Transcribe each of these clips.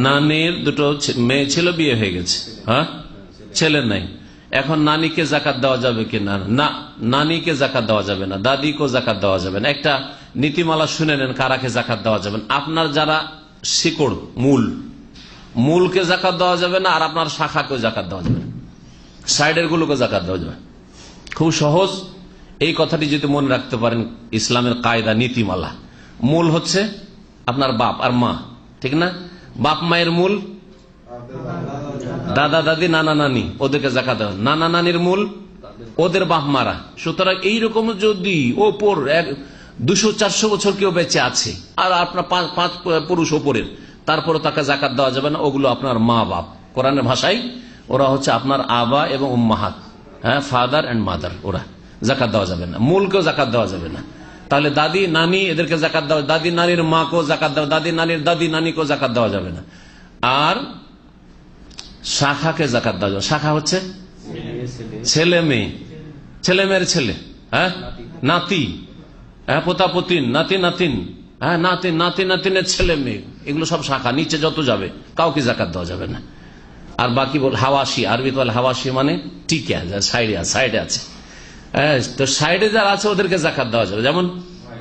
নানির দুটো মেয়ে ছিল, বিয়ে হয়ে গেছে, হ্যাঁ, ছেলে নাই, এখন নানিকে জাকাত দেওয়া যাবে কিনা? না, নানিকে জাকাত দেওয়া যাবে না, দাদিকেও জাকাত দেওয়া যাবে না। একটা নীতিমালা শুনে নেন কারাকে জাকাত দেওয়া যাবে না। আপনার যারা শিকড়, মূলকে জাকাত দেওয়া যাবে না, আর আপনার শাখাকেও জাকাত দেওয়া যাবে না, সাইডের গুলোকে জাকাত দেওয়া যাবে। খুব সহজ, এই কথাটি যদি মনে রাখতে পারেন, ইসলামের কায়দা, নীতিমালা। মূল হচ্ছে আপনার বাপ আর মা, ঠিক না? বাপ মায়ের মূল দাদা দাদি নানা নানি, ওদেরকে জাকাত দেওয়া। নানা নানির মূল ওদের বাপ মারা। সুতরাং এইরকম যদি ওপর 200-400 বছর কেউ বেঁচে আছে আর আপনার 5 পুরুষ ওপরের, তারপরে তাকে জাকাত দেওয়া যাবে না, ওগুলো আপনার মা বাপ। কোরআনের ভাষায় ওরা হচ্ছে আপনার আবা এবং উম্মাহাত, হ্যাঁ, ফাদার এন্ড মাদার, ওরা জাকাত দেওয়া যাবে না। মূলকেও জাকাত দেওয়া যাবে না। তাহলে দাদি নানি এদেরকে জাকাত দেওয়া, দাদি নানির মাকেও জাকাত দেওয়া, দাদি নানির দাদি নানিকেও জাকাত দেওয়া যাবে না। আর শাখাকে জাকাত দেওয়া যাবে। শাখা হচ্ছে ছেলে মেয়ে, ছেলে মেয়ের ছেলে, হ্যাঁ, নাতি, হ্যাঁ, পোতাপতিন, নাতি নাতিন, হ্যাঁ, নাতি নাতি নাতিনের ছেলে মেয়ে, এগুলো সব শাখা। নিচে যত যাবে কাউকে জাকাত দেওয়া যাবে না। আর বাকি বল হাওয়াসি, আরবি বলে হাওয়াসি মানে টিকে সাইডে আছে, তো সাইডে যারা আছে ওদেরকে জাকাত দেওয়া যাবে। যেমন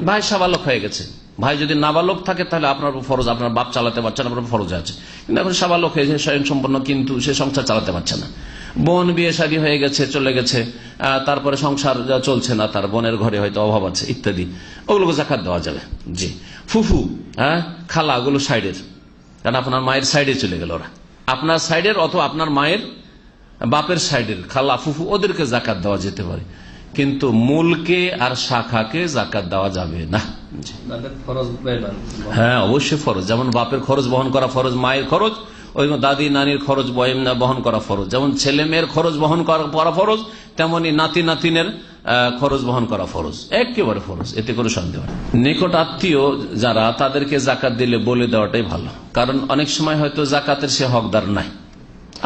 ভাই সাবালক হয়ে গেছে, ভাই যদি নাবালক থাকে তাহলে আপনার ফরজ, আপনার বাপ চালাতে পারছেন, আপনার ফরজ আছে। কিন্তু এখন সাবালক হয়েছে, স্বয়ং সম্পন্ন, কিন্তু সে সংসার চালাতে পারছে না। বোন বিয়ে শাদী হয়ে গেছে, চলে গেছে, তারপরে সংসার চলছে না, তার বোনের ঘরে হয়তো অভাব আছে ইত্যাদি, ওগুলোকে জাকাত দেওয়া যাবে। জি, ফুফু, হ্যাঁ, খালা, ওগুলো সাইডের, কারণ আপনার মায়ের সাইডে চলে গেল ওরা, আপনার সাইডের অথবা আপনার মায়ের বাপের সাইডের খালা ফুফু, ওদেরকে জাকাত দেওয়া যেতে পারে, কিন্তু মূলকে আর শাখাকে জাকাত দেওয়া যাবে না। হ্যাঁ, অবশ্যই ফরজ। যেমন বাপের খরচ বহন করা ফরজ, মায়ের খরচ, ওই দাদি নানির খরচ বহন করা ফরজ। যেমন ছেলে মেয়ের খরচ বহন করা ফরজ, তেমনি নাতি নাতিনের খরচ বহন করা ফরজ, একেবারে ফরজ, এতে করে সন্দেহ। নিকট আত্মীয় যারা, তাদেরকে জাকাত দিলে বলে দেওয়াটাই ভালো, কারণ অনেক সময় হয়তো জাকাতের সে হকদার নাই।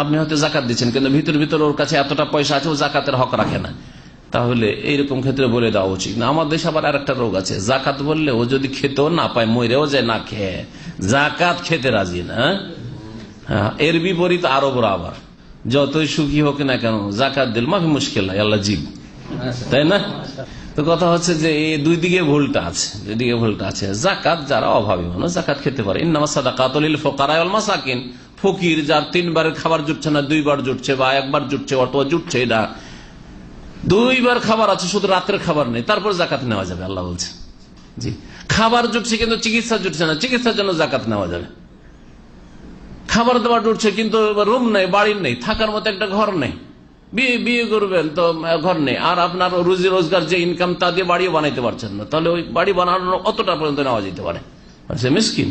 আপনি হয়তো জাকাত দিচ্ছেন, কিন্তু ভিতর ওর কাছে এতটা পয়সা আছে, ও জাকাতের হক রাখে না, তাহলে এইরকম ক্ষেত্রে বলে দেওয়া উচিত না। আমার দেশে আবার আরেকটা রোগ আছে, জাকাত বললে ও যদি খেতেও না পায়, মরেও যায় না খেয়ে, জাকাত খেতে রাজি না। এর বিপরীত আরবরা আবার যতই সুখী হোক না কেন, জাকাত দিল মাফি মুশকিল নাই, আল্লাহ জীব, তাই না? তো কথা হচ্ছে যে এই দুই দিকে ভুলটা আছে, জাকাত যারা অভাবী মানুষ জাকাত খেতে পারে। ইন্নামা সাদাকাতুল লিল ফুকারা ওয়াল মাসাকিন, ফকির যার 3 বারের খাবার জুটছে না, 2 বার জুটছে বা 1 বার জুটছে, অথবা জুটছে, এটা 2 বার খাবার আছে, শুধু রাতের খাবার নেই, তারপর জাকাত নেওয়া যাবে, আল্লাহ বলছে। জি, খাবার জুটছে কিন্তু চিকিৎসা জুটছে না, চিকিৎসার জন্য জাকাত নেওয়া যাবে। খাবার দাবার জুটছে কিন্তু রুম নেই, বাড়ির নেই, থাকার মতো একটা ঘর নেই, বিয়ে করবেন তো ঘর নেই, আর আপনার রুজি রোজগার যে ইনকাম তা দিয়ে বাড়িও বানাইতে পারছেন না, তাহলে ওই বাড়ি বানানোর অতটা পর্যন্ত নেওয়া যেতে পারে, সে মিসকিন।